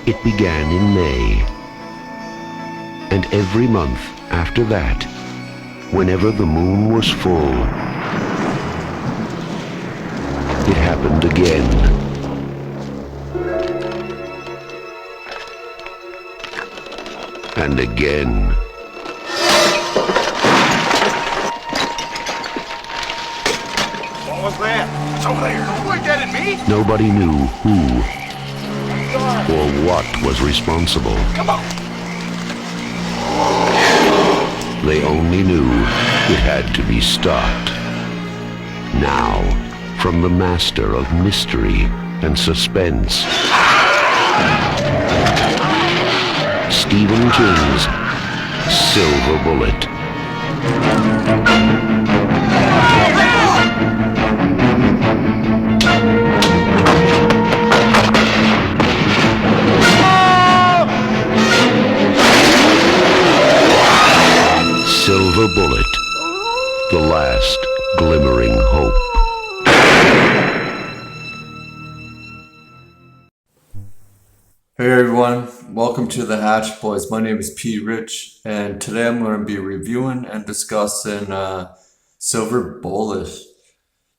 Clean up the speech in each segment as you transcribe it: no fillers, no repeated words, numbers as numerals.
It began in May, and every month after that, whenever the moon was full, it happened again. And again. What was that? It's over there. Don't point that at me. Nobody knew who or what was responsible. Come on. They only knew it had to be stopped. Now, from the master of mystery and suspense, Stephen King's Silver Bullet. Silver Bullet, the last glimmering hope. Hey everyone, welcome to the Hatchet Boys. My name is P. Rich, and today I'm going to be reviewing and discussing Silver Bullet.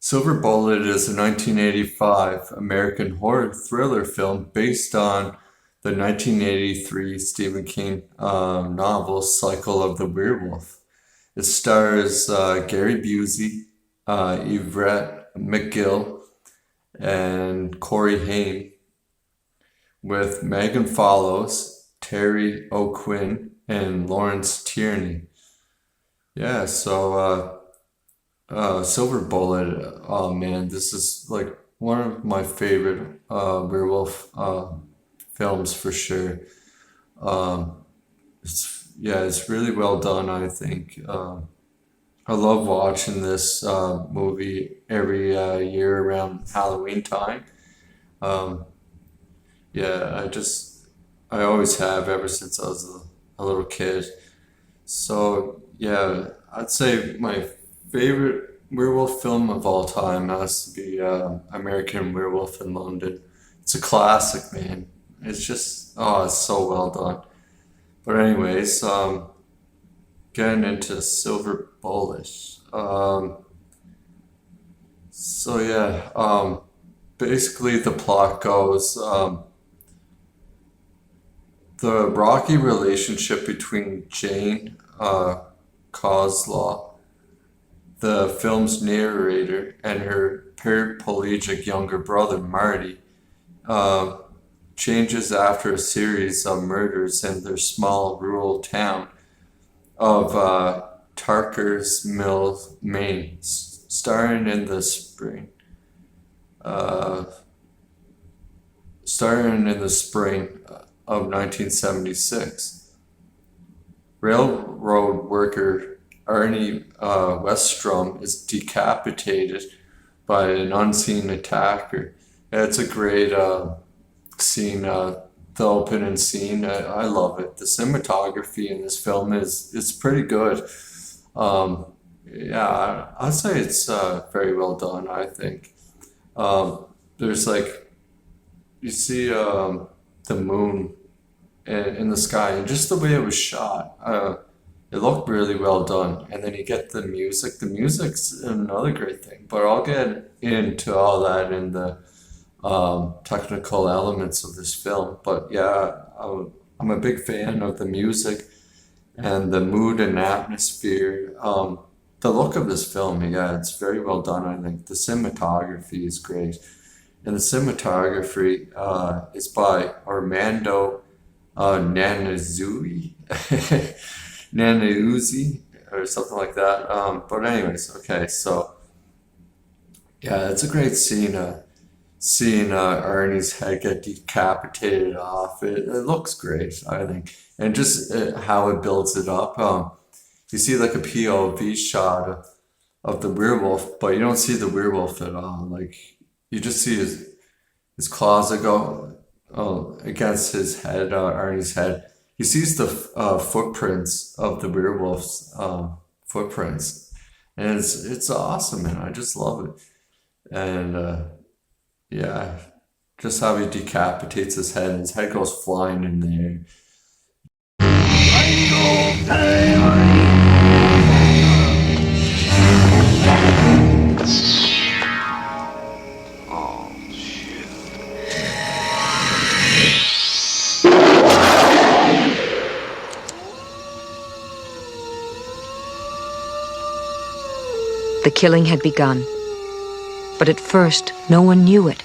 Silver Bullet is a 1985 American horror thriller film based on the 1983 Stephen King novel Cycle of the Werewolf. It stars Gary Busey, Everett McGill, and Corey Haim, with Megan Follows, Terry O'Quinn, and Lawrence Tierney. Yeah, so Silver Bullet, oh man, this is like one of my favorite werewolf films for sure. It's really well done, I think. I love watching this movie every year around Halloween time. I always have ever since I was a little kid. So yeah, I'd say my favorite werewolf film of all time has to be American Werewolf in London. It's a classic, man. It's just, it's so well done. But anyways, getting into Silver Bullet. Basically the plot goes, the rocky relationship between Jane Coslaw, the film's narrator, and her paraplegic younger brother Marty, changes after a series of murders in their small rural town of Tarker's Mill, Maine, starting in the spring of 1976. Railroad worker Ernie Westrom is decapitated by an unseen attacker. It's a great scene, the opening scene. I love it. The cinematography in this film is pretty good. I'd say it's very well done, I think. There's like, you see the moon in the sky, and just the way it was shot, it looked really well done. And then you get the music. The music's another great thing, but I'll get into all that in the technical elements of this film. But yeah, I'm a big fan of the music and the mood and atmosphere. The look of this film, yeah, it's very well done, I think. The cinematography is great. And the cinematography is by Armando Nanuzzi, or something like that. But anyways, okay, so yeah, it's a great scene. Seeing Ernie's head get decapitated off, it looks great, I think. And just how it builds it up. You see like a POV shot of the werewolf, but you don't see the werewolf at all. Like, you just see his claws that go against his head, Ernie's head. He sees the footprints of the werewolf's footprints, and it's awesome, man. I just love it. And yeah, just how he decapitates his head, and his head goes flying in the air. The killing had begun. But at first, no one knew it.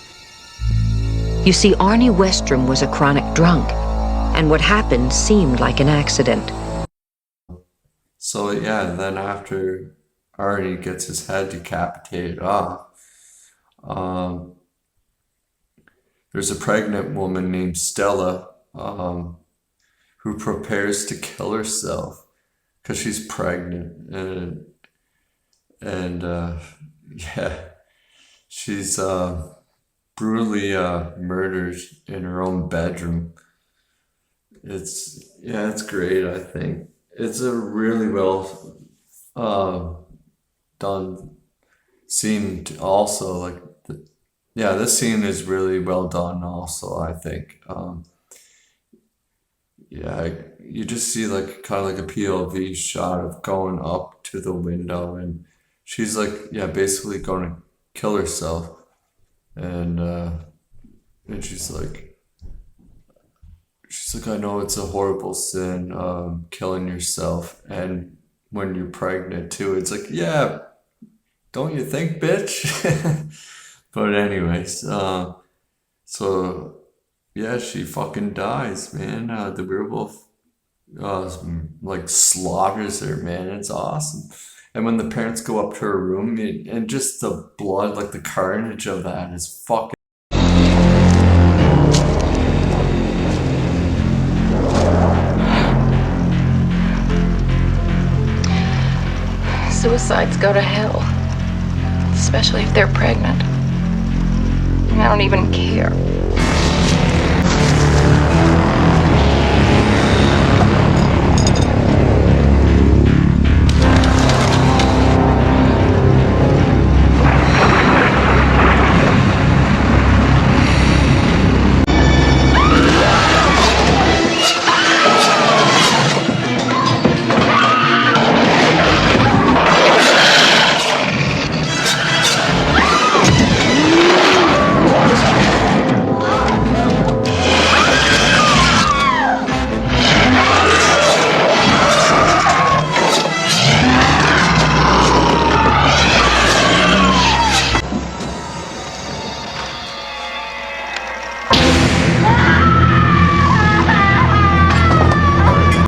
You see, Arnie Westrom was a chronic drunk, and what happened seemed like an accident. So yeah, then after Arnie gets his head decapitated off, there's a pregnant woman named Stella who prepares to kill herself because she's pregnant, and yeah, she's brutally murdered in her own bedroom. It's great. I think it's a really well done scene. Also, like this scene is really well done. Also, I think. You just see like kind of like a POV shot of going up to the window, and she's like, basically going to kill herself, and she's like, I know it's a horrible sin, killing yourself, and when you're pregnant too, it's like, don't you think, bitch? But anyways, so yeah, she fucking dies, man. The werewolf like slaughters her, man. It's awesome. And when the parents go up to her room, and just the blood, like the carnage of that is fucking. Suicides go to hell, especially if they're pregnant. And I don't even care.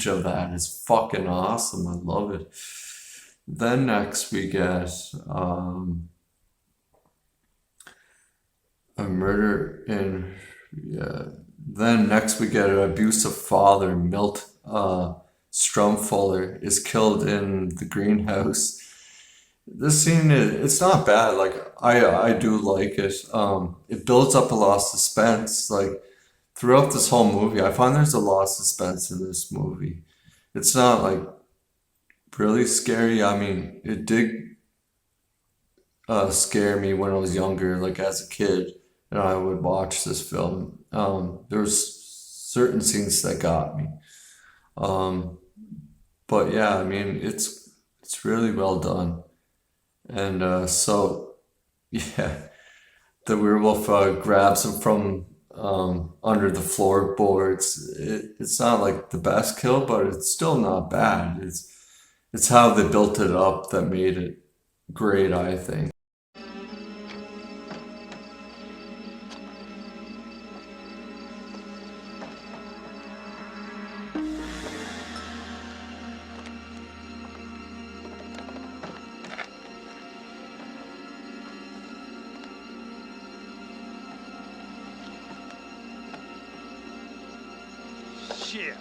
Of that is fucking awesome. I love it. Then next we get a murder in Then next we get an abusive father. Milt Strumfuller is killed in the greenhouse. This scene it's not bad. Like I do like it. It builds up a lot of suspense. Like throughout this whole movie, I find there's a lot of suspense in this movie. It's not like really scary. I mean, it did scare me when I was younger, like as a kid, and I would watch this film. There's certain scenes that got me. But yeah, I mean, it's really well done. And so, yeah, the werewolf grabs him from under the floorboards. It's not like the best kill, but it's still not bad. It's how they built it up that made it great, I think. Shit.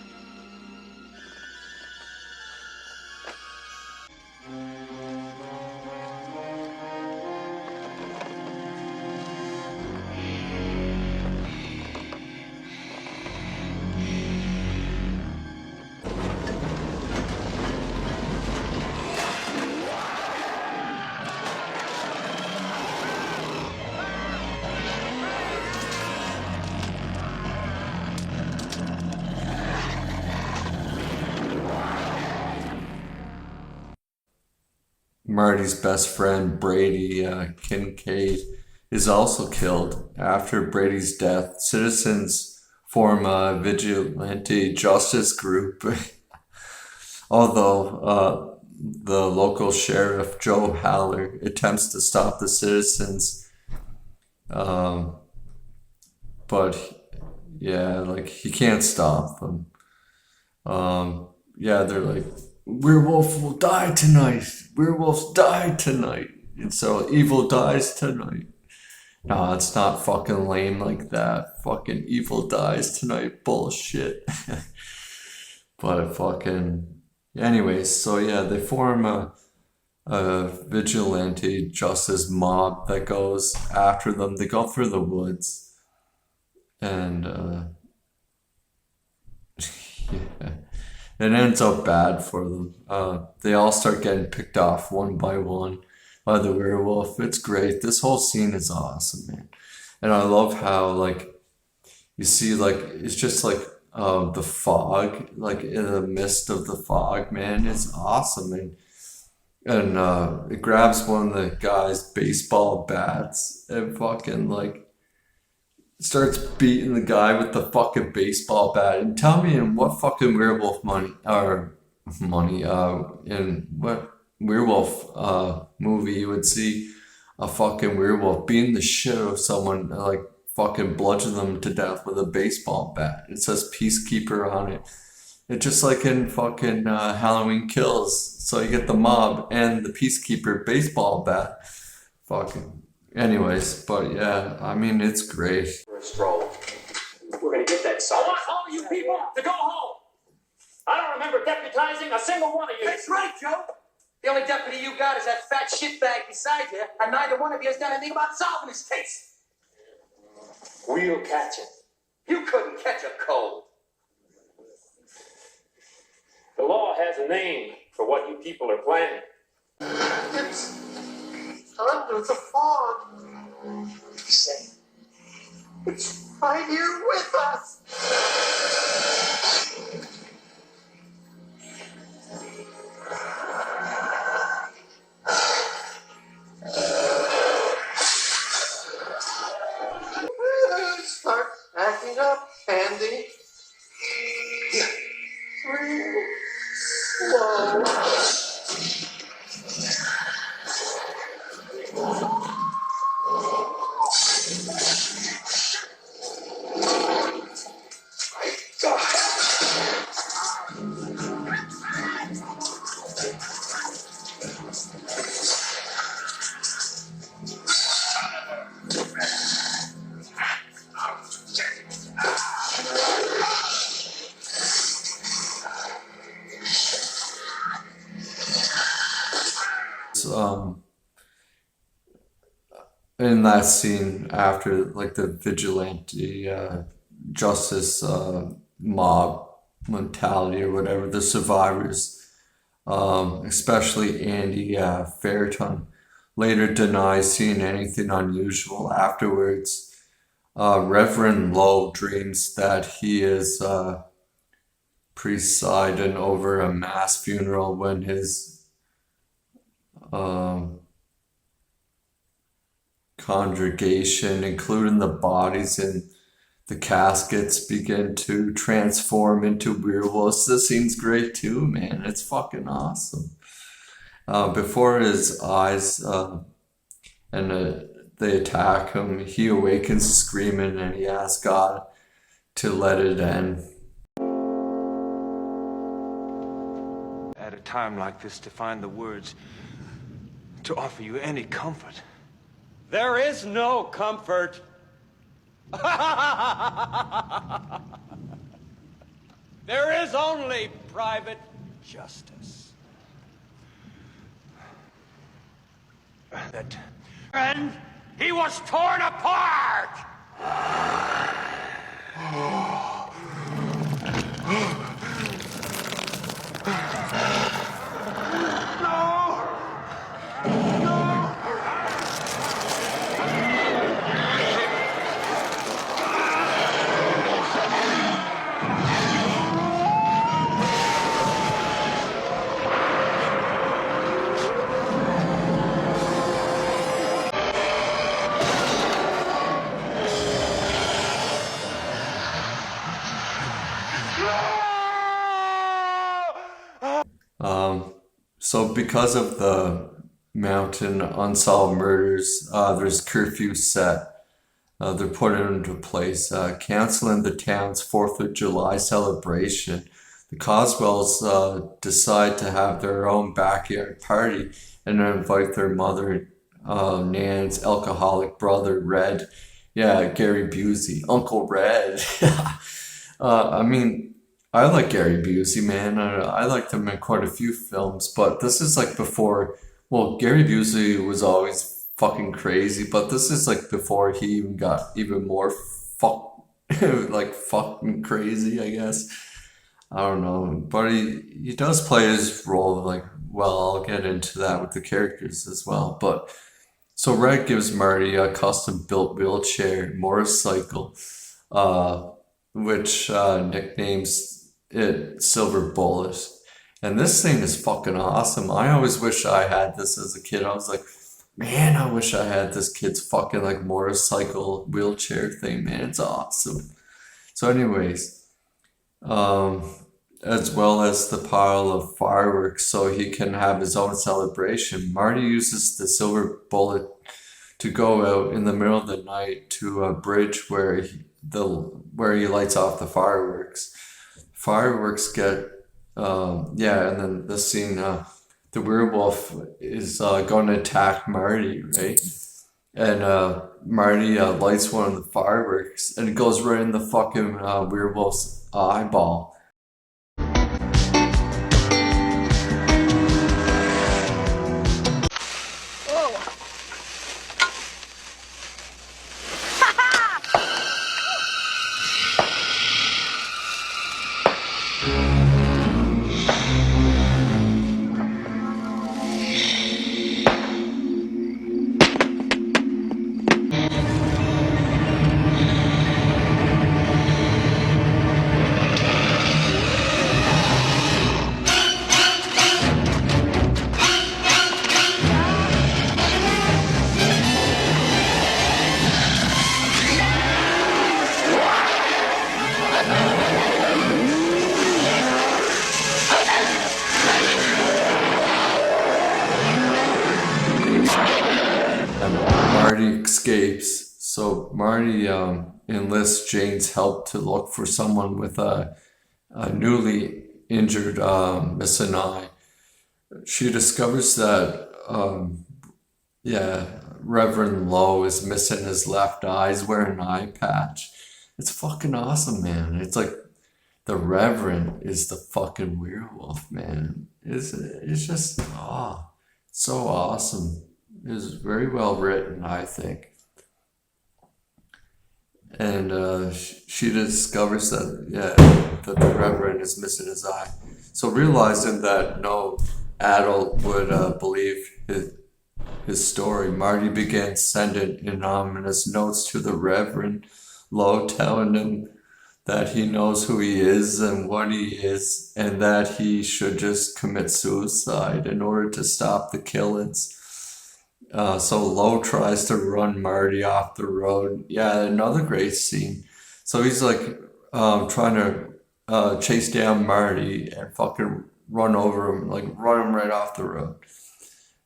Marty's best friend, Brady Kincaid, is also killed. After Brady's death, citizens form a vigilante justice group. Although the local sheriff, Joe Haller, attempts to stop the citizens. But yeah, like he can't stop them. Yeah, they're like, werewolf will die tonight. Werewolves die tonight. And so evil dies tonight. No, it's not fucking lame like that. Fucking evil dies tonight bullshit. But fucking... Anyways, so yeah, they form a vigilante justice mob that goes after them. They go through the woods. And, yeah. It ends up bad for them. They all start getting picked off one by one by the werewolf. It's great. This whole scene is awesome, man. And I love how, like, you see, like, it's just like the fog, like in the midst of the fog, man. It's awesome. And it grabs one of the guy's baseball bats and fucking, like, starts beating the guy with the fucking baseball bat. And tell me in what fucking werewolf in what werewolf movie you would see a fucking werewolf beating the shit out of someone, like fucking bludgeon them to death with a baseball bat. It says Peacekeeper on it. It's just like in fucking Halloween Kills. So you get the mob and the Peacekeeper baseball bat. Fucking... Anyways, but yeah, I mean, it's great. For a stroll. We're gonna get that son. I want all you people to go home. I don't remember deputizing a single one of you. That's right, Joe. The only deputy you got is that fat shitbag beside you, and neither one of you has done anything about solving this case. We'll catch it. You couldn't catch a cold. The law has a name for what you people are planning. It's under the fog. Say, it's right here with us. Start acting up, Andy. Real slow. In that scene after like the vigilante justice mob mentality or whatever, the survivors, especially Andy Fairton, later denies seeing anything unusual afterwards. Reverend Lowe dreams that he is presiding over a mass funeral when his congregation, including the bodies in the caskets, begin to transform into werewolves. This scene's great too, man. It's fucking awesome. Before his eyes, they attack him, he awakens screaming and he asks God to let it end. At a time like this, to find the words to offer you any comfort. There is no comfort. There is only private justice. That... And he was torn apart! So because of the mountain unsolved murders, there's curfew set. They're put into place, canceling the town's 4th of July celebration. The Coswells decide to have their own backyard party and invite their mother, Nan's alcoholic brother, Red. Yeah, Gary Busey, Uncle Red. I mean, I like Gary Busey, man. I liked him in quite a few films, but this is like before. Well, Gary Busey was always fucking crazy, but this is like before he even got even more like fucking crazy, I guess. I don't know, but he does play his role like well. I'll get into that with the characters as well, but. So Red gives Marty a custom-built wheelchair motorcycle, which nicknames it Silver Bullet. And this thing is fucking awesome. I always wish I had this as a kid. I was like, man, I wish I had this kid's fucking like motorcycle wheelchair thing, man. It's awesome. So anyways, as well as the pile of fireworks so he can have his own celebration, Marty uses the Silver Bullet to go out in the middle of the night to a bridge where he lights off the fireworks. Fireworks get and then the scene the werewolf is going to attack Marty, right? And Marty lights one of the fireworks and it goes right in the fucking werewolf's eyeball. Marty escapes. So Marty enlists Jane's help to look for someone with a newly injured missing eye. She discovers that Reverend Lowe is missing his left eye. He's wearing an eye patch. It's fucking awesome, man. It's like the Reverend is the fucking werewolf, man. It's just so awesome. It's very well written, I think. And she discovers that the Reverend is missing his eye. So realizing that no adult would believe his story, Marty begins sending anonymous notes to the Reverend Lowe, telling him that he knows who he is and what he is, and that he should just commit suicide in order to stop the killings. So Lowe tries to run Marty off the road. Yeah, another great scene. So he's like trying to chase down Marty and fucking run over him, like run him right off the road.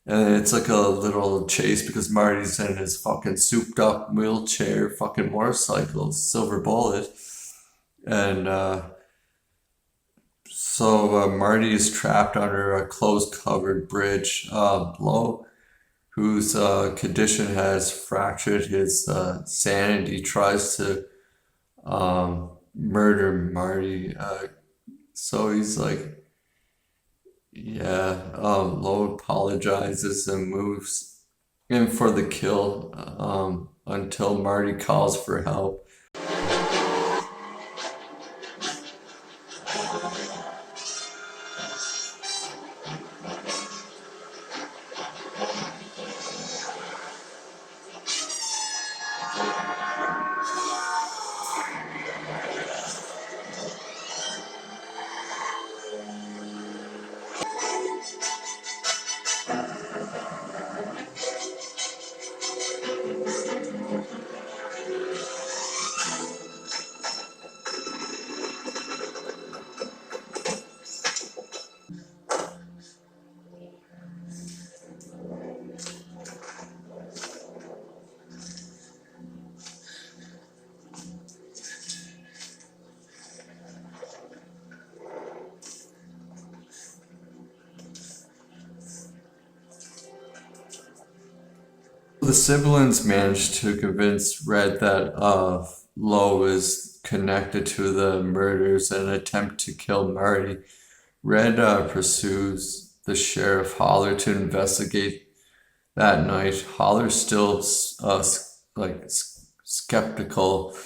And it's like a little chase because Marty's in his fucking souped up wheelchair, fucking motorcycle, Silver Bullet. And so Marty is trapped under a closed-covered bridge. Lowe, whose condition has fractured his sanity, tries to murder Marty. So he's like, Lowe apologizes and moves in for the kill until Marty calls for help. the siblings managed to convince Red that Lo is connected to the murders and attempt to kill Marty. Red pursues the sheriff Holler to investigate that night. Holler's still skeptical,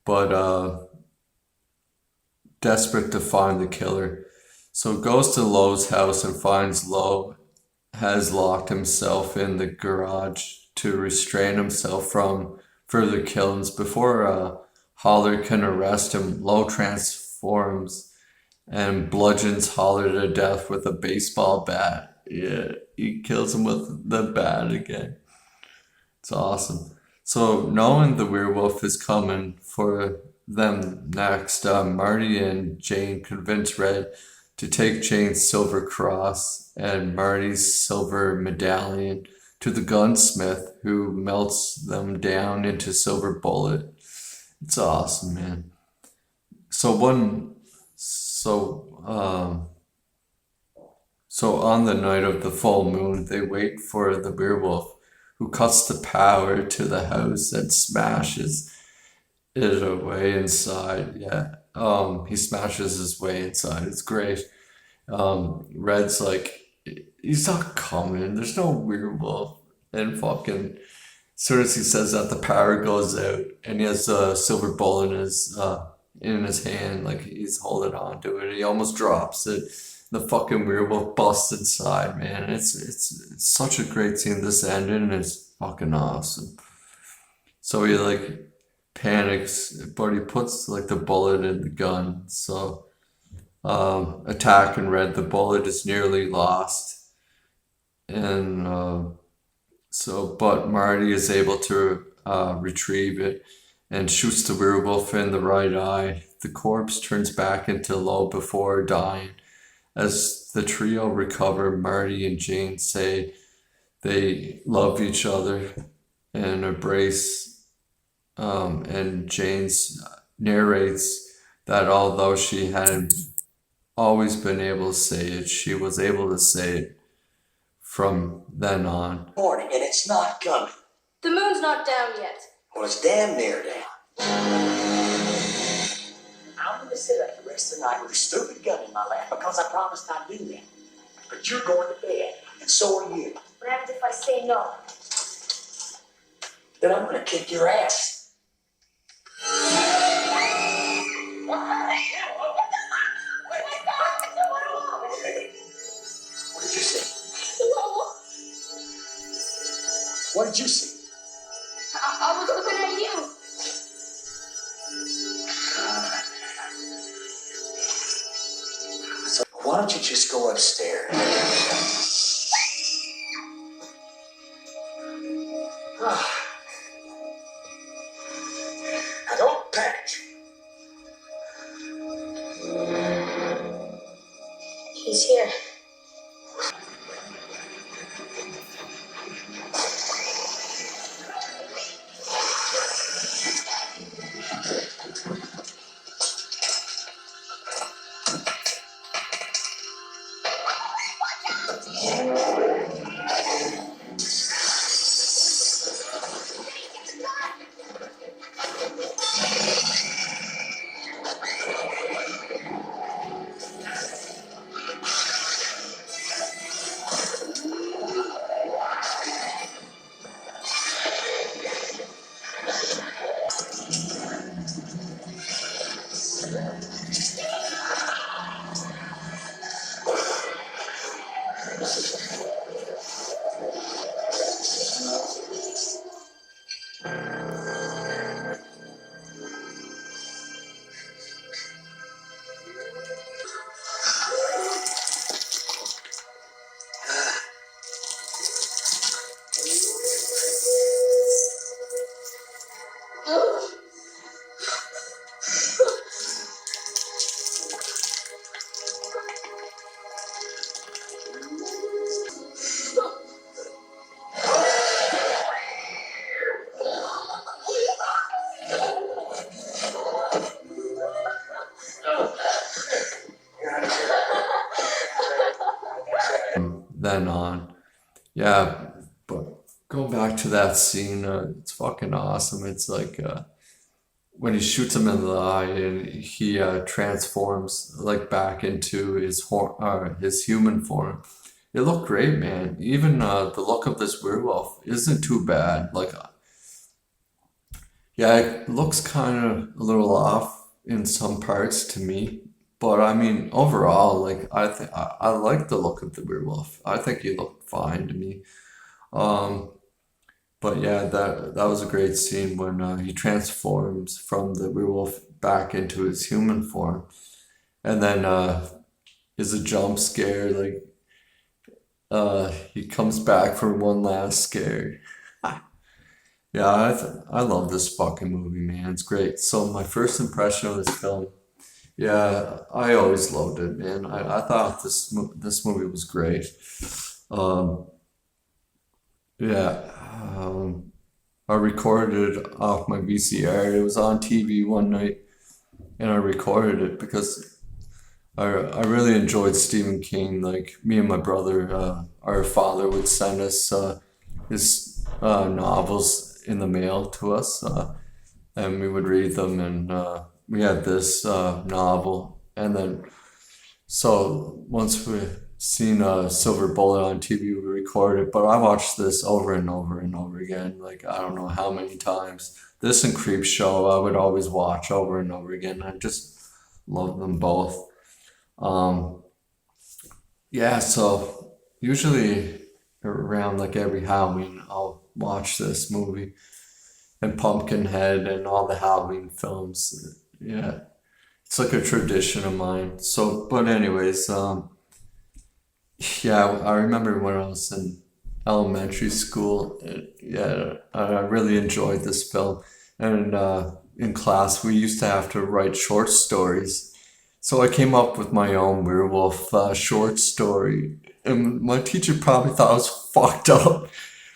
but desperate to find the killer. So goes to Lo's house and finds Lo has locked himself in the garage to restrain himself from further killings. Before Holler can arrest him, Lo transforms and bludgeons Holler to death with a baseball bat. Yeah, he kills him with the bat again. It's awesome. So knowing the werewolf is coming for them next, Marty and Jane convince Red to take Jane's silver cross and Marty's silver medallion to the gunsmith, who melts them down into silver bullet. It's awesome, man. So on the night of the full moon, they wait for the werewolf, who cuts the power to the house and smashes it away inside. Yeah. He smashes his way inside. It's great. Red's like, he's not coming. There's no werewolf. And fucking, as soon as he says that, the power goes out, and he has a silver bullet in his hand, like he's holding on to it. He almost drops it. The fucking werewolf busts inside, man. It's such a great scene. This ending is fucking awesome. So he like panics, but he puts like the bullet in the gun. So attacking Red, the bullet is nearly lost, and but Marty is able to retrieve it and shoots the werewolf in the right eye. The corpse turns back into Lo before dying. As the trio recover, Marty and Jane say they love each other and embrace, and Jane narrates that although she hadn't always been able to say it, she was able to say it from then on. Morning, and it's not coming. The moon's not down yet. Well, it's damn near down. I'm going to sit up the rest of the night with a stupid gun in my lap because I promised I'd do that. But you're going to bed, and so are you. What happens if I say no? Then I'm going to kick your ass. What did you see? What did you see? I was looking at you. So why don't you just go upstairs? Now don't panic. He's here. Then on. Yeah, but going back to that scene, it's fucking awesome. It's like when he shoots him in the eye and he transforms like back into his human form. It looked great, man. Even the look of this werewolf isn't too bad. Like, yeah, it looks kind of a little off in some parts to me, but I mean, overall, like I like the look of the werewolf. I think he looked fine to me. Um, but yeah, that was a great scene when he transforms from the werewolf back into his human form, and then is a jump scare. Like he comes back for one last scare. Yeah, I love this fucking movie, man. It's great. So my first impression of this film, yeah, I always loved it, man. I thought this movie was great. Um, yeah, I recorded it off my VCR. It was on TV one night, and I recorded it because I really enjoyed Stephen King. Like me and my brother, our father would send us his novels in the mail to us, and we would read them. And we had this novel, and then so once we seen Silver Bullet on TV, we recorded it. But I watched this over and over and over again. Like I don't know how many times. This and Creep Show I would always watch over and over again. I just love them both. Yeah, so usually around like every Halloween, I'll watch this movie and Pumpkinhead and all the Halloween films. Yeah, it's like a tradition of mine. So, but anyways, yeah, I remember when I was in elementary school. Yeah, I really enjoyed this film, and in class we used to have to write short stories. So I came up with my own werewolf short story, and my teacher probably thought I was fucked up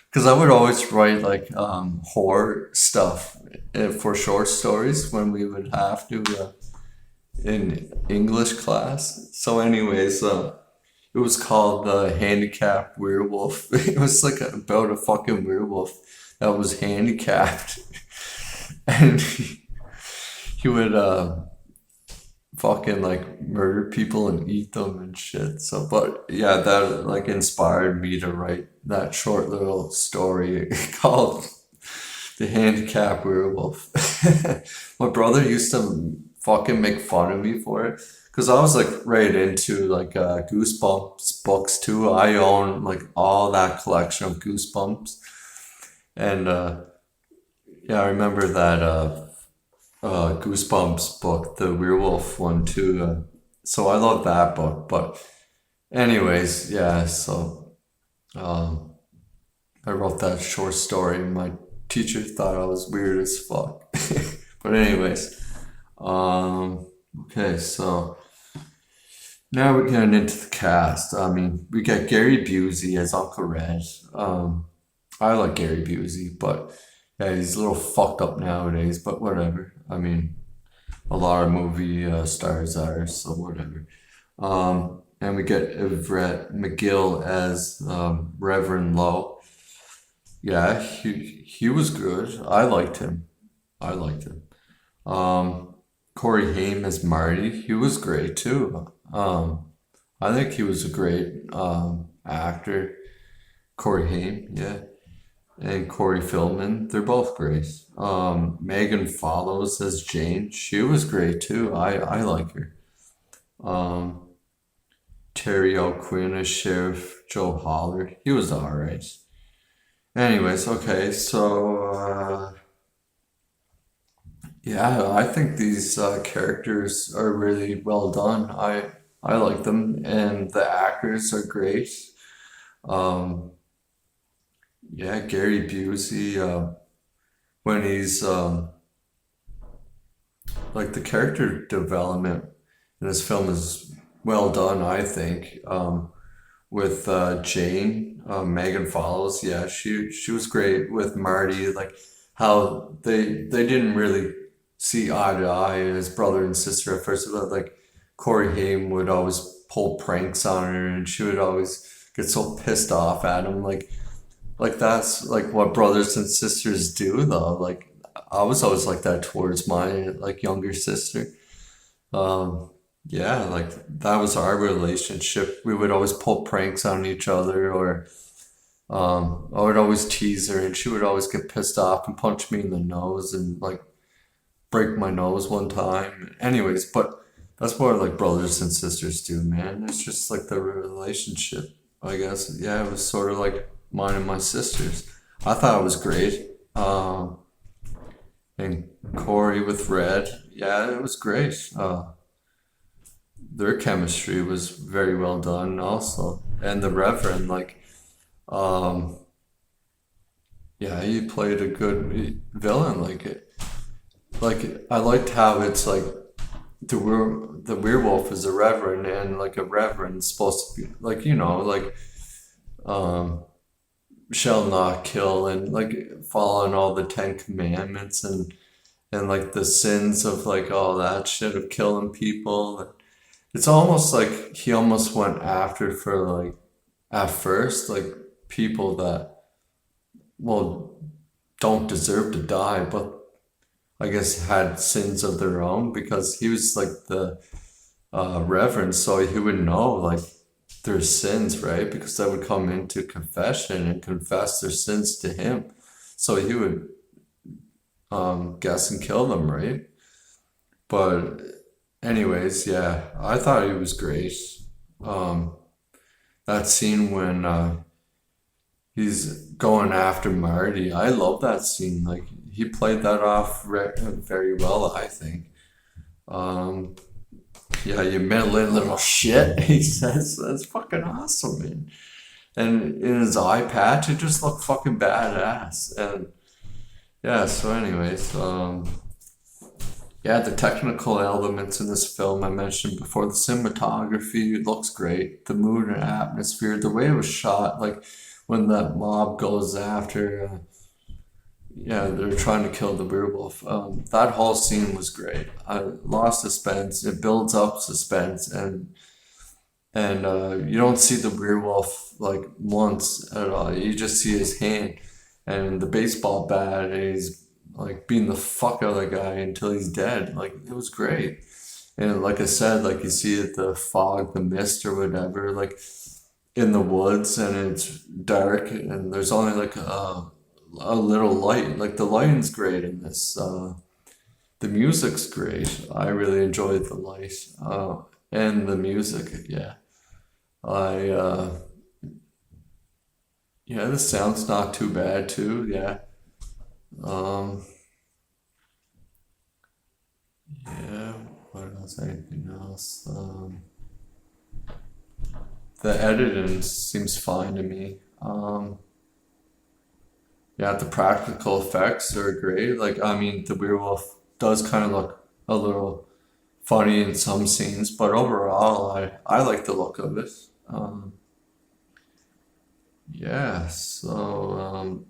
because I would always write like horror stuff for short stories when we would have to in English class. So, anyways, it was called the Handicapped Werewolf. It was like about a fucking werewolf that was handicapped, and he would fucking like murder people and eat them and shit. So, but yeah, that like inspired me to write that short little story called The Handicapped Werewolf. My brother used to fucking make fun of me for it because I was like right into like Goosebumps books too. I own like all that collection of Goosebumps, and yeah, I remember that Goosebumps book, the werewolf one too. So I love that book. But anyways, yeah. So I wrote that short story. My teacher thought I was weird as fuck. But anyways, okay. So now we're getting into the cast. I mean, we got Gary Busey as Uncle Red. I like Gary Busey, but yeah, he's a little fucked up nowadays, but whatever. I mean, a lot of movie stars are, so whatever. And we get Everett McGill as Reverend Lowe. Yeah, he was good. I liked him. Corey Haim as Marty. He was great too. I think he was a great actor. Corey Haim, yeah. And Corey Feldman, they're both great. Megan Follows as Jane. She was great too. I like her. Terry O'Quinn as Sheriff Joe Hollard. He was alright. Anyways, okay, so yeah, I think these characters are really well done. I like them, and the actors are great. Yeah, Gary Busey, when he's like the character development in this film is well done, I think. With Jane, Megan Follows, yeah, she was great. With Marty, like how they didn't really see eye to eye as brother and sister at first. But like Corey Haim would always pull pranks on her, and she would always get so pissed off at him. like that's like what brothers and sisters do though. Like I was always like that towards my like younger sister. Yeah, like that was our relationship. We would always pull pranks on each other, or I would always tease her and she would always get pissed off and punch me in the nose and like break my nose one time. Anyways, but that's what like brothers and sisters do, man. It's just like the relationship, I guess. Yeah, it was sort of like mine and my sister's. I thought it was great. And Corey with Red, yeah, it was great. Their chemistry was very well done also. And the Reverend, like, yeah, he played a good villain. Like I liked how it's like the werewolf is a reverend, and like a reverend's supposed to be like, you know, like shall not kill, and like following all the 10 commandments, and like the sins of like all that shit of killing people. It's almost like he almost went after for like at first like people that, well, don't deserve to die, but I guess had sins of their own, because he was like the reverend, so he would know like their sins, right? Because they would come into confession and confess their sins to him, so he would guess and kill them, right? But anyways, yeah, I thought he was great. That scene when he's going after Marty, I love that scene. Like he played that off very well, I think. Yeah, you meddling little shit, he says. That's fucking awesome, man. And in his eye patch, it just looked fucking badass. And yeah, so anyways, yeah, the technical elements in this film I mentioned before, the cinematography, it looks great. The mood and atmosphere, the way it was shot, like when that mob goes after, yeah, they're trying to kill the werewolf. That whole scene was great. I lost suspense. It builds up suspense, and you don't see the werewolf like once at all. You just see his hand and the baseball bat, and he's like beating the fuck out of the guy until he's dead. Like it was great. And like I said, like you see it, the fog, the mist or whatever, like in the woods, and it's dark, and there's only like a little light. Like the lighting's great in this. The music's great. I really enjoyed the light and the music. Yeah, yeah, the sound's not too bad too. Yeah. Yeah. What else? Anything else? The editing seems fine to me. Yeah, the practical effects are great. Like, I mean, the werewolf does kind of look a little funny in some scenes, but overall, I like the look of it. Yeah, so,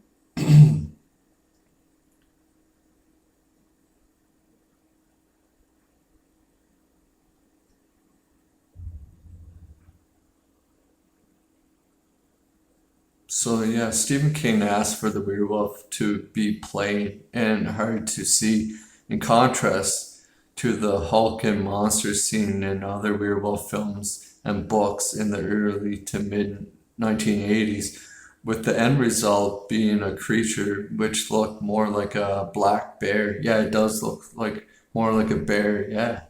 so yeah, Stephen King asked for the werewolf to be plain and hard to see, in contrast to the Hulk and monsters seen in other werewolf films and books in the early to mid 1980s, with the end result being a creature which looked more like a black bear. Yeah, it does look like more like a bear, yeah.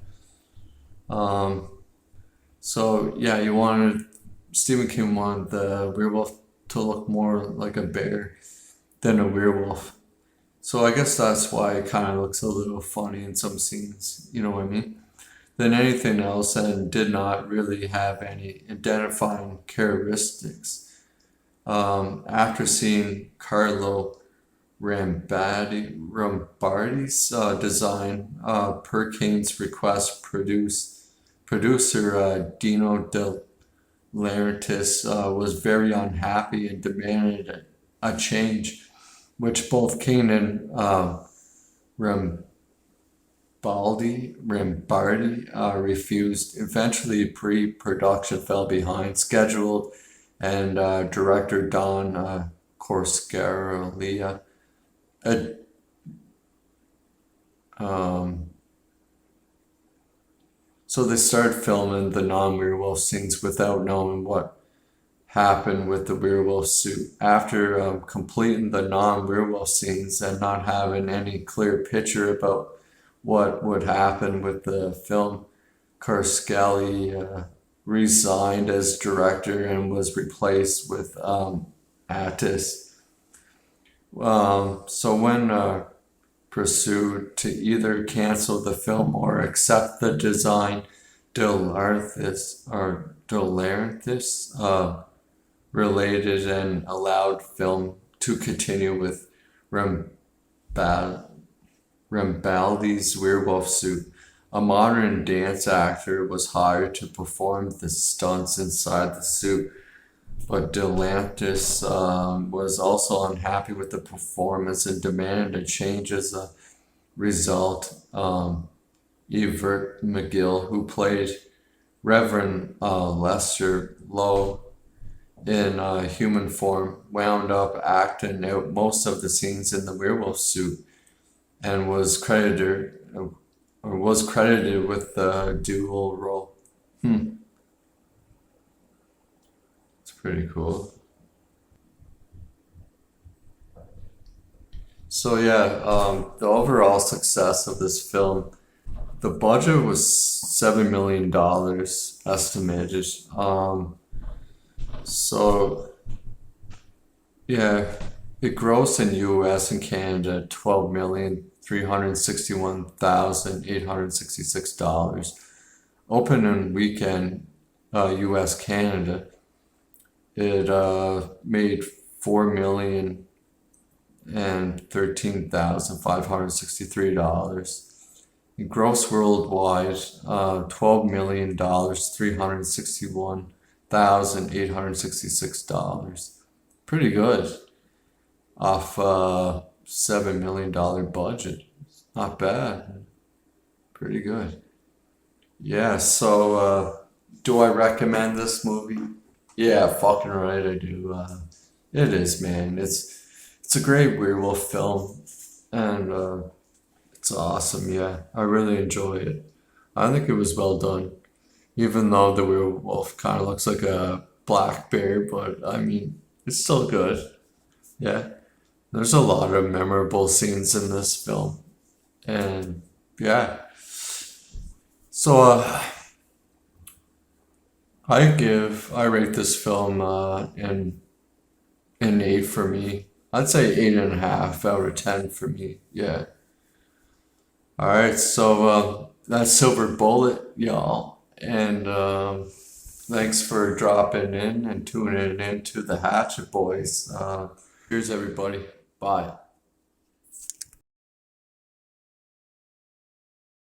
So yeah, Stephen King wanted the werewolf to look more like a bear than a werewolf. So I guess that's why it kind of looks a little funny in some scenes, you know what I mean? Than anything else, and did not really have any identifying characteristics. After seeing Carlo Rambardi's design, per Kane's request, producer Dino De Laurentiis was very unhappy and demanded a change, which both Kane and Rambaldi refused. Eventually, pre-production fell behind schedule, and director Don Corsaria. So they started filming the non-werewolf scenes without knowing what happened with the werewolf suit. After completing the non-werewolf scenes and not having any clear picture about what would happen with the film, Corsaria resigned as director and was replaced with Hatchet. So when pursued to either cancel the film or accept the design, Delarenthis related and allowed film to continue with Rambaldi's werewolf suit. A modern dance actor was hired to perform the stunts inside the suit, but Delarenthis was also unhappy with the performance and demanded a change. As a result, Everett McGill, who played Reverend Lester Lowe in human form, wound up acting out most of the scenes in the werewolf suit and was credited with the dual role. It's pretty cool. So yeah, the overall success of this film, the budget was $7 million estimated. So yeah, it grossed in US and Canada $12,361,866. Opening weekend, US Canada, it made $4,013,563. Gross worldwide, $12,361,866. Pretty good off $7 million budget. Not bad. Pretty good. Yeah, so do I recommend this movie? Yeah, fucking right I do. It is, man. It's a great werewolf film, and it's awesome. Yeah, I really enjoy it. I think it was well done, even though the werewolf kind of looks like a black bear, but I mean, it's still good. Yeah, there's a lot of memorable scenes in this film, and yeah. So I rate this film an 8 for me. I'd say 8.5 out of 10 for me. Yeah. All right, so that's Silver Bullet, y'all, and thanks for dropping in and tuning in to the Hatchet Boys. Here's everybody. Bye.